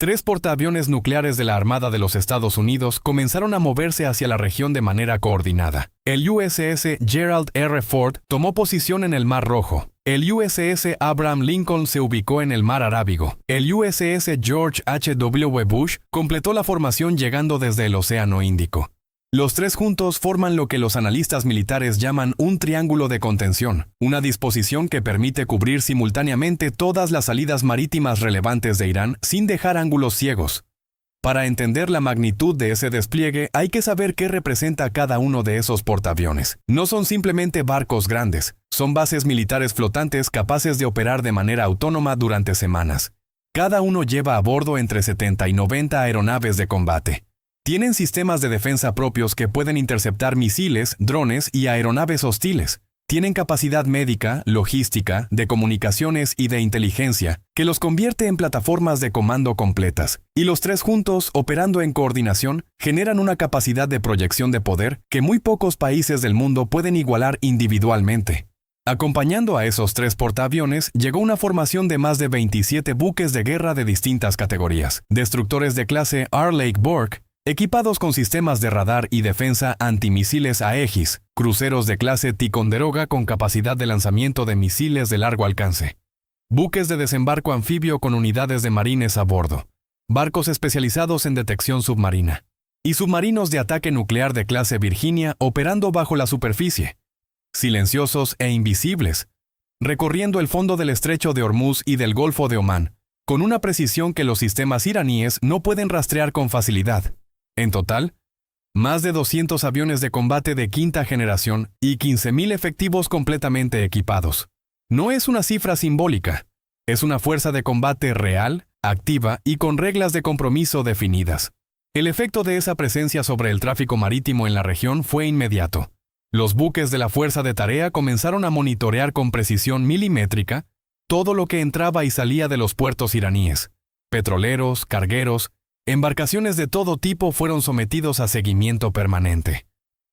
Tres portaaviones nucleares de la Armada de los Estados Unidos comenzaron a moverse hacia la región de manera coordinada. El USS Gerald R. Ford tomó posición en el Mar Rojo. El USS Abraham Lincoln se ubicó en el Mar Arábigo. El USS George H.W. Bush completó la formación llegando desde el Océano Índico. Los tres juntos forman lo que los analistas militares llaman un triángulo de contención, una disposición que permite cubrir simultáneamente todas las salidas marítimas relevantes de Irán sin dejar ángulos ciegos. Para entender la magnitud de ese despliegue, hay que saber qué representa cada uno de esos portaaviones. No son simplemente barcos grandes, son bases militares flotantes capaces de operar de manera autónoma durante semanas. Cada uno lleva a bordo entre 70 y 90 aeronaves de combate. Tienen sistemas de defensa propios que pueden interceptar misiles, drones y aeronaves hostiles. Tienen capacidad médica, logística, de comunicaciones y de inteligencia, que los convierte en plataformas de comando completas. Y los tres juntos, operando en coordinación, generan una capacidad de proyección de poder que muy pocos países del mundo pueden igualar individualmente. Acompañando a esos tres portaaviones, llegó una formación de más de 27 buques de guerra de distintas categorías. Destructores de clase R. Lake Bork, equipados con sistemas de radar y defensa antimisiles Aegis, cruceros de clase Ticonderoga con capacidad de lanzamiento de misiles de largo alcance, buques de desembarco anfibio con unidades de marines a bordo, barcos especializados en detección submarina, y submarinos de ataque nuclear de clase Virginia operando bajo la superficie, silenciosos e invisibles, recorriendo el fondo del estrecho de Hormuz y del Golfo de Omán, con una precisión que los sistemas iraníes no pueden rastrear con facilidad. En total, más de 200 aviones de combate de quinta generación y 15.000 efectivos completamente equipados. No es una cifra simbólica, es una fuerza de combate real, activa y con reglas de compromiso definidas. El efecto de esa presencia sobre el tráfico marítimo en la región fue inmediato. Los buques de la Fuerza de Tarea comenzaron a monitorear con precisión milimétrica todo lo que entraba y salía de los puertos iraníes. Petroleros, cargueros, embarcaciones de todo tipo fueron sometidos a seguimiento permanente.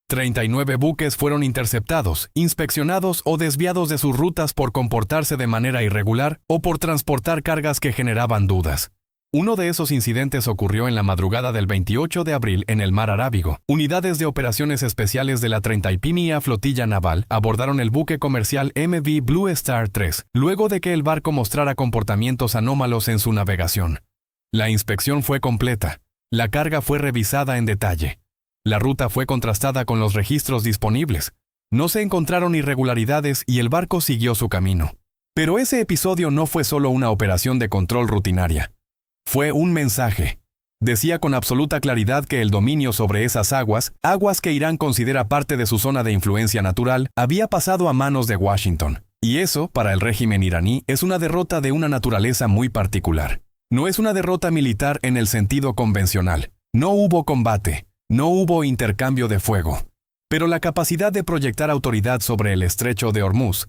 39 buques fueron interceptados, inspeccionados o desviados de sus rutas por comportarse de manera irregular o por transportar cargas que generaban dudas. Uno de esos incidentes ocurrió en la madrugada del 28 de abril en el Mar Arábigo. Unidades de operaciones especiales de la 31ª Flotilla Naval abordaron el buque comercial MV Blue Star 3, luego de que el barco mostrara comportamientos anómalos en su navegación. La inspección fue completa. La carga fue revisada en detalle. La ruta fue contrastada con los registros disponibles. No se encontraron irregularidades y el barco siguió su camino. Pero ese episodio no fue solo una operación de control rutinaria. Fue un mensaje. Decía con absoluta claridad que el dominio sobre esas aguas que Irán considera parte de su zona de influencia natural, había pasado a manos de Washington. Y eso, para el régimen iraní, es una derrota de una naturaleza muy particular. No es una derrota militar en el sentido convencional. No hubo combate, no hubo intercambio de fuego. Pero la capacidad de proyectar autoridad sobre el estrecho de Hormuz,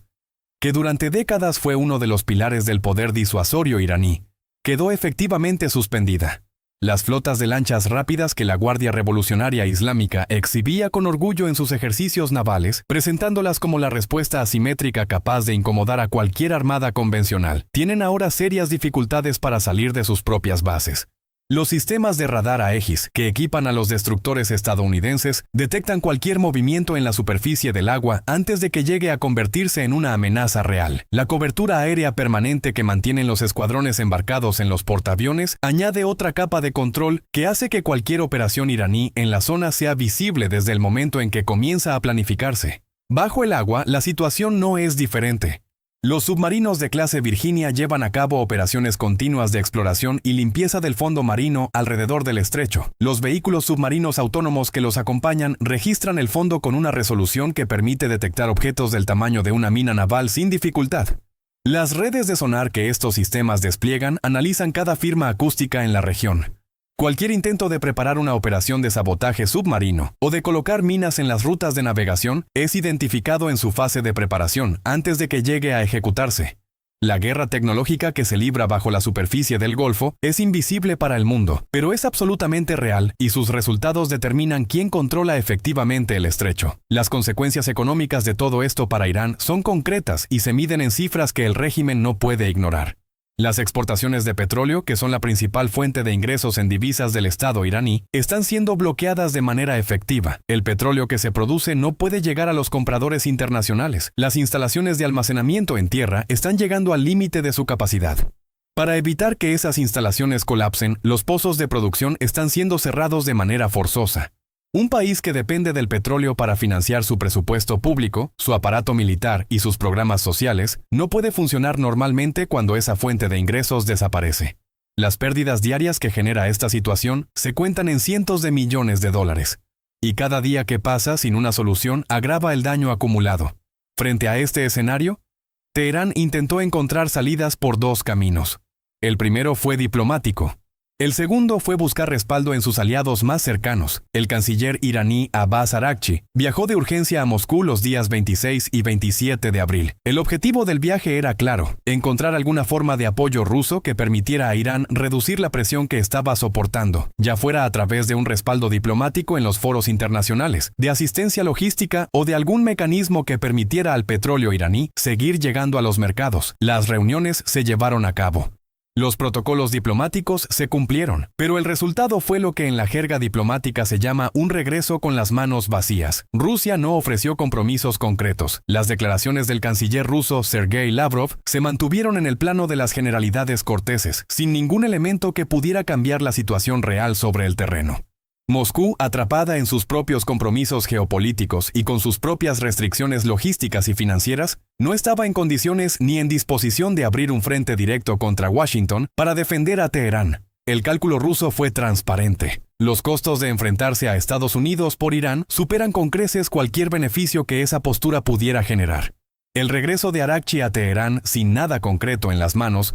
que durante décadas fue uno de los pilares del poder disuasorio iraní, quedó efectivamente suspendida. Las flotas de lanchas rápidas que la Guardia Revolucionaria Islámica exhibía con orgullo en sus ejercicios navales, presentándolas como la respuesta asimétrica capaz de incomodar a cualquier armada convencional, tienen ahora serias dificultades para salir de sus propias bases. Los sistemas de radar Aegis, que equipan a los destructores estadounidenses, detectan cualquier movimiento en la superficie del agua antes de que llegue a convertirse en una amenaza real. La cobertura aérea permanente que mantienen los escuadrones embarcados en los portaaviones añade otra capa de control que hace que cualquier operación iraní en la zona sea visible desde el momento en que comienza a planificarse. Bajo el agua, la situación no es diferente. Los submarinos de clase Virginia llevan a cabo operaciones continuas de exploración y limpieza del fondo marino alrededor del estrecho. Los vehículos submarinos autónomos que los acompañan registran el fondo con una resolución que permite detectar objetos del tamaño de una mina naval sin dificultad. Las redes de sonar que estos sistemas despliegan analizan cada firma acústica en la región. Cualquier intento de preparar una operación de sabotaje submarino o de colocar minas en las rutas de navegación es identificado en su fase de preparación antes de que llegue a ejecutarse. La guerra tecnológica que se libra bajo la superficie del Golfo es invisible para el mundo, pero es absolutamente real y sus resultados determinan quién controla efectivamente el estrecho. Las consecuencias económicas de todo esto para Irán son concretas y se miden en cifras que el régimen no puede ignorar. Las exportaciones de petróleo, que son la principal fuente de ingresos en divisas del Estado iraní, están siendo bloqueadas de manera efectiva. El petróleo que se produce no puede llegar a los compradores internacionales. Las instalaciones de almacenamiento en tierra están llegando al límite de su capacidad. Para evitar que esas instalaciones colapsen, los pozos de producción están siendo cerrados de manera forzosa. Un país que depende del petróleo para financiar su presupuesto público, su aparato militar y sus programas sociales, no puede funcionar normalmente cuando esa fuente de ingresos desaparece. Las pérdidas diarias que genera esta situación se cuentan en cientos de millones de dólares. Y cada día que pasa sin una solución agrava el daño acumulado. Frente a este escenario, Teherán intentó encontrar salidas por dos caminos. El primero fue diplomático. El segundo fue buscar respaldo en sus aliados más cercanos. El canciller iraní Abbas Araghchi viajó de urgencia a Moscú los días 26 y 27 de abril. El objetivo del viaje era claro: encontrar alguna forma de apoyo ruso que permitiera a Irán reducir la presión que estaba soportando, ya fuera a través de un respaldo diplomático en los foros internacionales, de asistencia logística o de algún mecanismo que permitiera al petróleo iraní seguir llegando a los mercados. Las reuniones se llevaron a cabo. Los protocolos diplomáticos se cumplieron, pero el resultado fue lo que en la jerga diplomática se llama un regreso con las manos vacías. Rusia no ofreció compromisos concretos. Las declaraciones del canciller ruso Sergei Lavrov se mantuvieron en el plano de las generalidades corteses, sin ningún elemento que pudiera cambiar la situación real sobre el terreno. Moscú, atrapada en sus propios compromisos geopolíticos y con sus propias restricciones logísticas y financieras, no estaba en condiciones ni en disposición de abrir un frente directo contra Washington para defender a Teherán. El cálculo ruso fue transparente. Los costos de enfrentarse a Estados Unidos por Irán superan con creces cualquier beneficio que esa postura pudiera generar. El regreso de Araghchi a Teherán sin nada concreto en las manos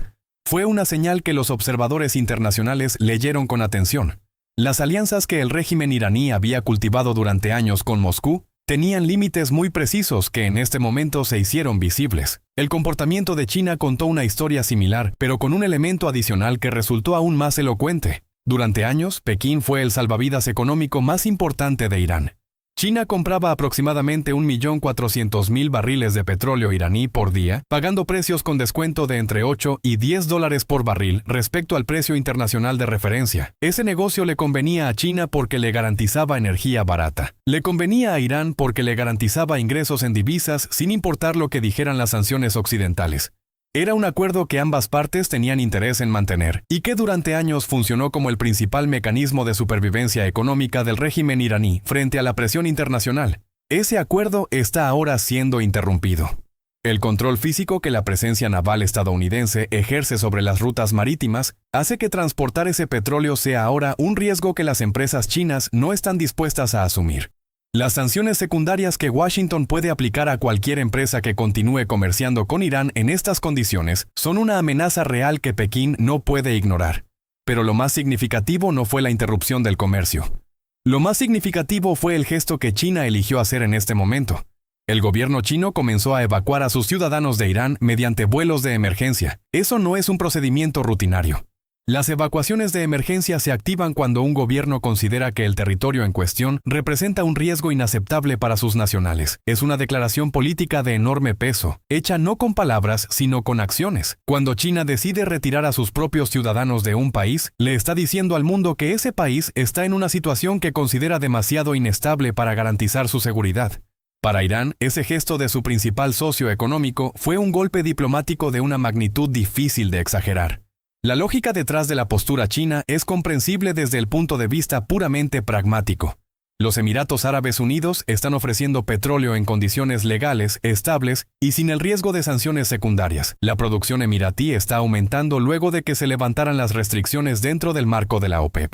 fue una señal que los observadores internacionales leyeron con atención. Las alianzas que el régimen iraní había cultivado durante años con Moscú tenían límites muy precisos que en este momento se hicieron visibles. El comportamiento de China contó una historia similar, pero con un elemento adicional que resultó aún más elocuente. Durante años, Pekín fue el salvavidas económico más importante de Irán. China compraba aproximadamente 1.400.000 barriles de petróleo iraní por día, pagando precios con descuento de entre 8 y 10 dólares por barril respecto al precio internacional de referencia. Ese negocio le convenía a China porque le garantizaba energía barata. Le convenía a Irán porque le garantizaba ingresos en divisas sin importar lo que dijeran las sanciones occidentales. Era un acuerdo que ambas partes tenían interés en mantener, y que durante años funcionó como el principal mecanismo de supervivencia económica del régimen iraní frente a la presión internacional. Ese acuerdo está ahora siendo interrumpido. El control físico que la presencia naval estadounidense ejerce sobre las rutas marítimas hace que transportar ese petróleo sea ahora un riesgo que las empresas chinas no están dispuestas a asumir. Las sanciones secundarias que Washington puede aplicar a cualquier empresa que continúe comerciando con Irán en estas condiciones son una amenaza real que Pekín no puede ignorar. Pero lo más significativo no fue la interrupción del comercio. Lo más significativo fue el gesto que China eligió hacer en este momento. El gobierno chino comenzó a evacuar a sus ciudadanos de Irán mediante vuelos de emergencia. Eso no es un procedimiento rutinario. Las evacuaciones de emergencia se activan cuando un gobierno considera que el territorio en cuestión representa un riesgo inaceptable para sus nacionales. Es una declaración política de enorme peso, hecha no con palabras, sino con acciones. Cuando China decide retirar a sus propios ciudadanos de un país, le está diciendo al mundo que ese país está en una situación que considera demasiado inestable para garantizar su seguridad. Para Irán, ese gesto de su principal socio económico fue un golpe diplomático de una magnitud difícil de exagerar. La lógica detrás de la postura china es comprensible desde el punto de vista puramente pragmático. Los Emiratos Árabes Unidos están ofreciendo petróleo en condiciones legales, estables y sin el riesgo de sanciones secundarias. La producción emiratí está aumentando luego de que se levantaran las restricciones dentro del marco de la OPEP.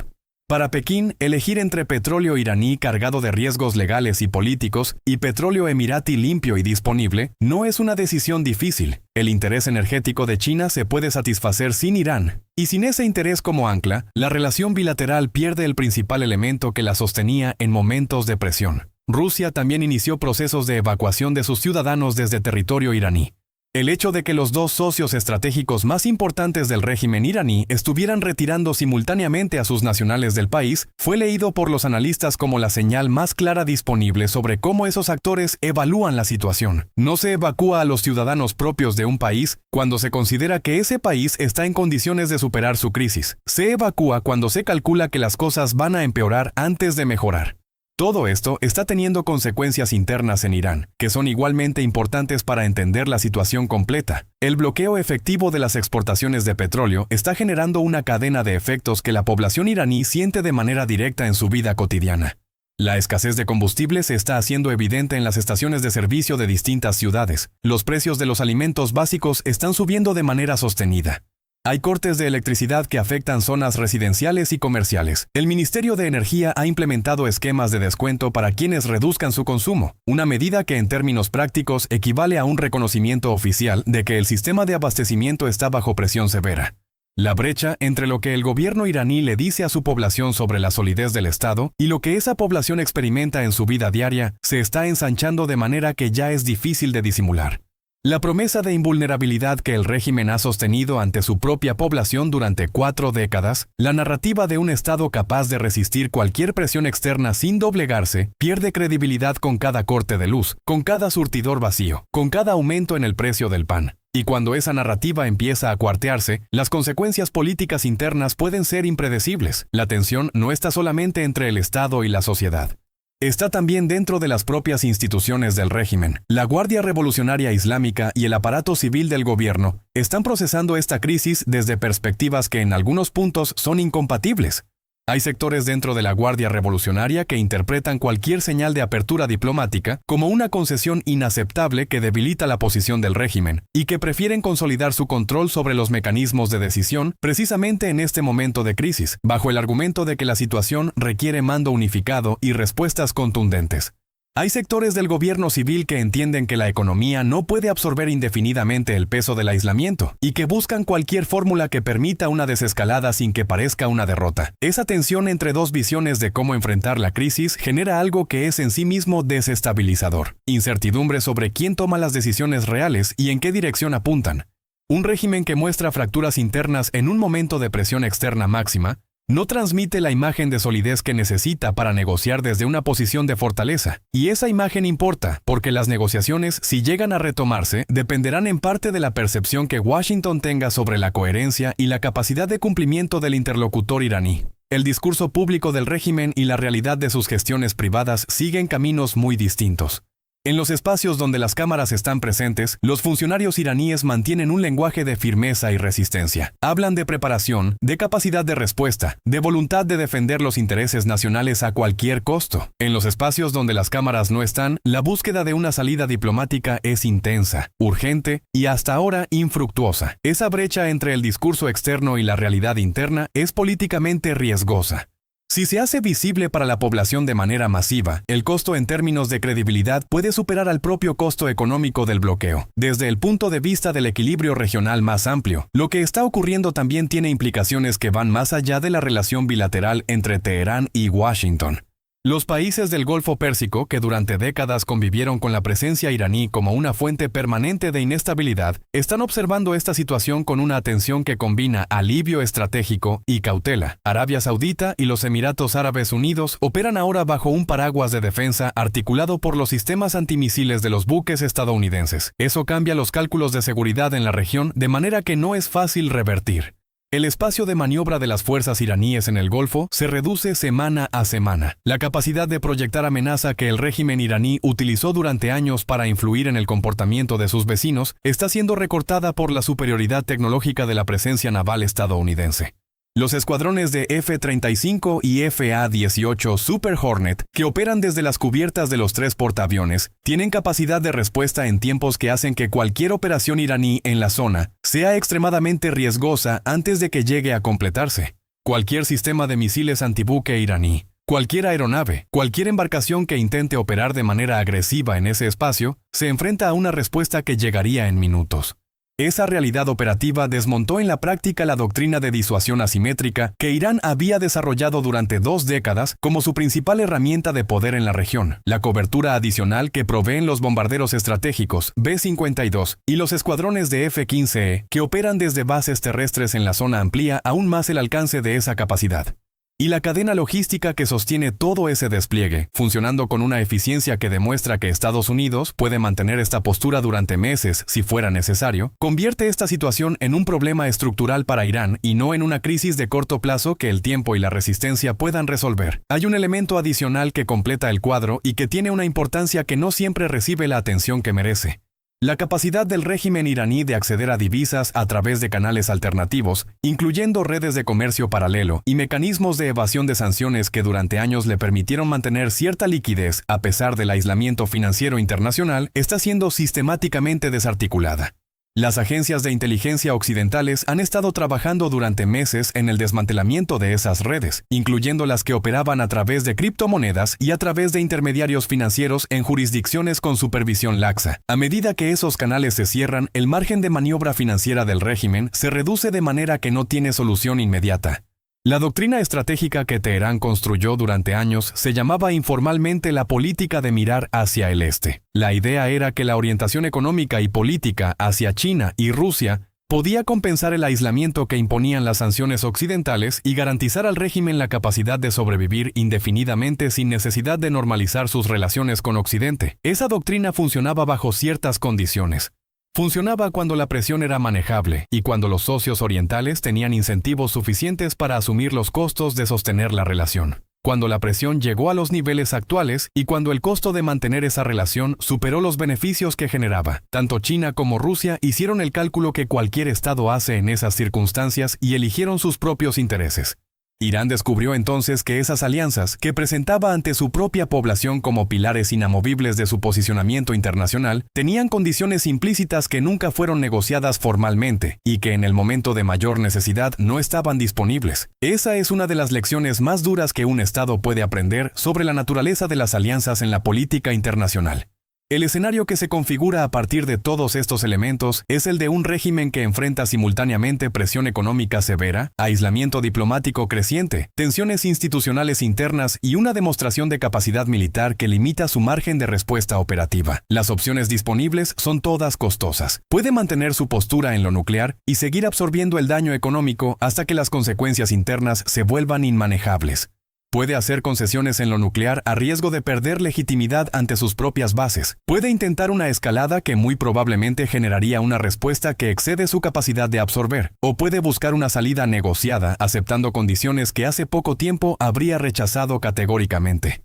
Para Pekín, elegir entre petróleo iraní cargado de riesgos legales y políticos y petróleo emiratí limpio y disponible no es una decisión difícil. El interés energético de China se puede satisfacer sin Irán, y sin ese interés como ancla, la relación bilateral pierde el principal elemento que la sostenía en momentos de presión. Rusia también inició procesos de evacuación de sus ciudadanos desde territorio iraní. El hecho de que los dos socios estratégicos más importantes del régimen iraní estuvieran retirando simultáneamente a sus nacionales del país fue leído por los analistas como la señal más clara disponible sobre cómo esos actores evalúan la situación. No se evacúa a los ciudadanos propios de un país cuando se considera que ese país está en condiciones de superar su crisis. Se evacúa cuando se calcula que las cosas van a empeorar antes de mejorar. Todo esto está teniendo consecuencias internas en Irán, que son igualmente importantes para entender la situación completa. El bloqueo efectivo de las exportaciones de petróleo está generando una cadena de efectos que la población iraní siente de manera directa en su vida cotidiana. La escasez de combustible se está haciendo evidente en las estaciones de servicio de distintas ciudades. Los precios de los alimentos básicos están subiendo de manera sostenida. Hay cortes de electricidad que afectan zonas residenciales y comerciales. El Ministerio de Energía ha implementado esquemas de descuento para quienes reduzcan su consumo, una medida que en términos prácticos equivale a un reconocimiento oficial de que el sistema de abastecimiento está bajo presión severa. La brecha entre lo que el gobierno iraní le dice a su población sobre la solidez del Estado y lo que esa población experimenta en su vida diaria se está ensanchando de manera que ya es difícil de disimular. La promesa de invulnerabilidad que el régimen ha sostenido ante su propia población durante 4 décadas, la narrativa de un Estado capaz de resistir cualquier presión externa sin doblegarse, pierde credibilidad con cada corte de luz, con cada surtidor vacío, con cada aumento en el precio del pan. Y cuando esa narrativa empieza a cuartearse, las consecuencias políticas internas pueden ser impredecibles. La tensión no está solamente entre el Estado y la sociedad. Está también dentro de las propias instituciones del régimen. La Guardia Revolucionaria Islámica y el aparato civil del gobierno están procesando esta crisis desde perspectivas que en algunos puntos son incompatibles. Hay sectores dentro de la Guardia Revolucionaria que interpretan cualquier señal de apertura diplomática como una concesión inaceptable que debilita la posición del régimen y que prefieren consolidar su control sobre los mecanismos de decisión precisamente en este momento de crisis, bajo el argumento de que la situación requiere mando unificado y respuestas contundentes. Hay sectores del gobierno civil que entienden que la economía no puede absorber indefinidamente el peso del aislamiento y que buscan cualquier fórmula que permita una desescalada sin que parezca una derrota. Esa tensión entre dos visiones de cómo enfrentar la crisis genera algo que es en sí mismo desestabilizador. Incertidumbre sobre quién toma las decisiones reales y en qué dirección apuntan. Un régimen que muestra fracturas internas en un momento de presión externa máxima no transmite la imagen de solidez que necesita para negociar desde una posición de fortaleza. Y esa imagen importa, porque las negociaciones, si llegan a retomarse, dependerán en parte de la percepción que Washington tenga sobre la coherencia y la capacidad de cumplimiento del interlocutor iraní. El discurso público del régimen y la realidad de sus gestiones privadas siguen caminos muy distintos. En los espacios donde las cámaras están presentes, los funcionarios iraníes mantienen un lenguaje de firmeza y resistencia. Hablan de preparación, de capacidad de respuesta, de voluntad de defender los intereses nacionales a cualquier costo. En los espacios donde las cámaras no están, la búsqueda de una salida diplomática es intensa, urgente y hasta ahora infructuosa. Esa brecha entre el discurso externo y la realidad interna es políticamente riesgosa. Si se hace visible para la población de manera masiva, el costo en términos de credibilidad puede superar al propio costo económico del bloqueo. Desde el punto de vista del equilibrio regional más amplio, lo que está ocurriendo también tiene implicaciones que van más allá de la relación bilateral entre Teherán y Washington. Los países del Golfo Pérsico, que durante décadas convivieron con la presencia iraní como una fuente permanente de inestabilidad, están observando esta situación con una atención que combina alivio estratégico y cautela. Arabia Saudita y los Emiratos Árabes Unidos operan ahora bajo un paraguas de defensa articulado por los sistemas antimisiles de los buques estadounidenses. Eso cambia los cálculos de seguridad en la región de manera que no es fácil revertir. El espacio de maniobra de las fuerzas iraníes en el Golfo se reduce semana a semana. La capacidad de proyectar amenaza que el régimen iraní utilizó durante años para influir en el comportamiento de sus vecinos está siendo recortada por la superioridad tecnológica de la presencia naval estadounidense. Los escuadrones de F-35 y F-A-18 Super Hornet, que operan desde las cubiertas de los 3 portaaviones, tienen capacidad de respuesta en tiempos que hacen que cualquier operación iraní en la zona sea extremadamente riesgosa antes de que llegue a completarse. Cualquier sistema de misiles antibuque iraní, cualquier aeronave, cualquier embarcación que intente operar de manera agresiva en ese espacio, se enfrenta a una respuesta que llegaría en minutos. Esa realidad operativa desmontó en la práctica la doctrina de disuasión asimétrica que Irán había desarrollado durante 2 décadas como su principal herramienta de poder en la región. La cobertura adicional que proveen los bombarderos estratégicos B-52 y los escuadrones de F-15E que operan desde bases terrestres en la zona amplía aún más el alcance de esa capacidad. Y la cadena logística que sostiene todo ese despliegue, funcionando con una eficiencia que demuestra que Estados Unidos puede mantener esta postura durante meses si fuera necesario, convierte esta situación en un problema estructural para Irán y no en una crisis de corto plazo que el tiempo y la resistencia puedan resolver. Hay un elemento adicional que completa el cuadro y que tiene una importancia que no siempre recibe la atención que merece. La capacidad del régimen iraní de acceder a divisas a través de canales alternativos, incluyendo redes de comercio paralelo y mecanismos de evasión de sanciones que durante años le permitieron mantener cierta liquidez a pesar del aislamiento financiero internacional, está siendo sistemáticamente desarticulada. Las agencias de inteligencia occidentales han estado trabajando durante meses en el desmantelamiento de esas redes, incluyendo las que operaban a través de criptomonedas y a través de intermediarios financieros en jurisdicciones con supervisión laxa. A medida que esos canales se cierran, el margen de maniobra financiera del régimen se reduce de manera que no tiene solución inmediata. La doctrina estratégica que Teherán construyó durante años se llamaba informalmente la política de mirar hacia el este. La idea era que la orientación económica y política hacia China y Rusia podía compensar el aislamiento que imponían las sanciones occidentales y garantizar al régimen la capacidad de sobrevivir indefinidamente sin necesidad de normalizar sus relaciones con Occidente. Esa doctrina funcionaba bajo ciertas condiciones. Funcionaba cuando la presión era manejable y cuando los socios orientales tenían incentivos suficientes para asumir los costos de sostener la relación. Cuando la presión llegó a los niveles actuales y cuando el costo de mantener esa relación superó los beneficios que generaba, tanto China como Rusia hicieron el cálculo que cualquier estado hace en esas circunstancias y eligieron sus propios intereses. Irán descubrió entonces que esas alianzas, que presentaba ante su propia población como pilares inamovibles de su posicionamiento internacional, tenían condiciones implícitas que nunca fueron negociadas formalmente y que en el momento de mayor necesidad no estaban disponibles. Esa es una de las lecciones más duras que un Estado puede aprender sobre la naturaleza de las alianzas en la política internacional. El escenario que se configura a partir de todos estos elementos es el de un régimen que enfrenta simultáneamente presión económica severa, aislamiento diplomático creciente, tensiones institucionales internas y una demostración de capacidad militar que limita su margen de respuesta operativa. Las opciones disponibles son todas costosas. Puede mantener su postura en lo nuclear y seguir absorbiendo el daño económico hasta que las consecuencias internas se vuelvan inmanejables. Puede hacer concesiones en lo nuclear a riesgo de perder legitimidad ante sus propias bases. Puede intentar una escalada que muy probablemente generaría una respuesta que excede su capacidad de absorber. O puede buscar una salida negociada aceptando condiciones que hace poco tiempo habría rechazado categóricamente.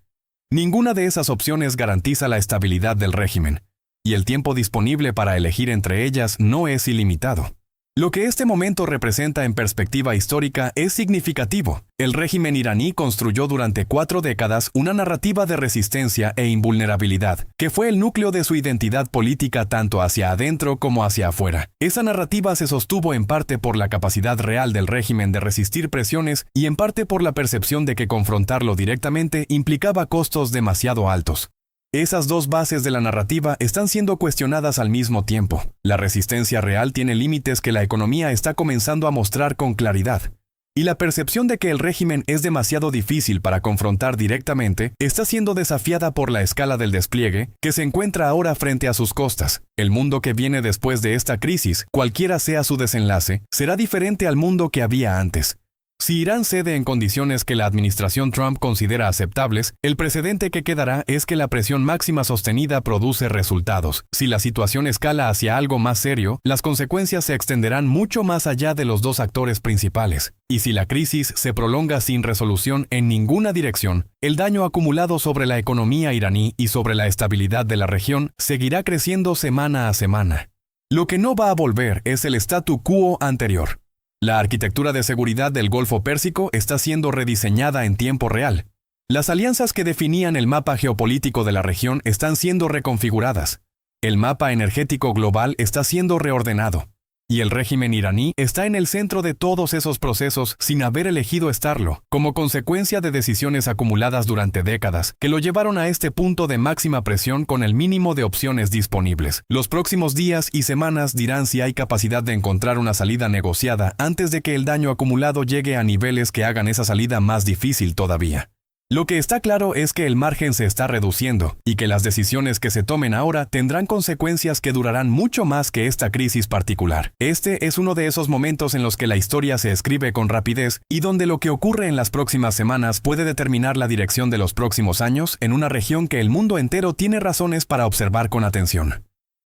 Ninguna de esas opciones garantiza la estabilidad del régimen, y el tiempo disponible para elegir entre ellas no es ilimitado. Lo que este momento representa en perspectiva histórica es significativo. El régimen iraní construyó durante 4 décadas una narrativa de resistencia e invulnerabilidad, que fue el núcleo de su identidad política tanto hacia adentro como hacia afuera. Esa narrativa se sostuvo en parte por la capacidad real del régimen de resistir presiones y en parte por la percepción de que confrontarlo directamente implicaba costos demasiado altos. Esas dos bases de la narrativa están siendo cuestionadas al mismo tiempo. La resistencia real tiene límites que la economía está comenzando a mostrar con claridad. Y la percepción de que el régimen es demasiado difícil para confrontar directamente está siendo desafiada por la escala del despliegue que se encuentra ahora frente a sus costas. El mundo que viene después de esta crisis, cualquiera sea su desenlace, será diferente al mundo que había antes. Si Irán cede en condiciones que la administración Trump considera aceptables, el precedente que quedará es que la presión máxima sostenida produce resultados. Si la situación escala hacia algo más serio, las consecuencias se extenderán mucho más allá de los dos actores principales. Y si la crisis se prolonga sin resolución en ninguna dirección, el daño acumulado sobre la economía iraní y sobre la estabilidad de la región seguirá creciendo semana a semana. Lo que no va a volver es el statu quo anterior. La arquitectura de seguridad del Golfo Pérsico está siendo rediseñada en tiempo real. Las alianzas que definían el mapa geopolítico de la región están siendo reconfiguradas. El mapa energético global está siendo reordenado. Y el régimen iraní está en el centro de todos esos procesos sin haber elegido estarlo, como consecuencia de decisiones acumuladas durante décadas, que lo llevaron a este punto de máxima presión con el mínimo de opciones disponibles. Los próximos días y semanas dirán si hay capacidad de encontrar una salida negociada antes de que el daño acumulado llegue a niveles que hagan esa salida más difícil todavía. Lo que está claro es que el margen se está reduciendo y que las decisiones que se tomen ahora tendrán consecuencias que durarán mucho más que esta crisis particular. Este es uno de esos momentos en los que la historia se escribe con rapidez y donde lo que ocurre en las próximas semanas puede determinar la dirección de los próximos años en una región que el mundo entero tiene razones para observar con atención.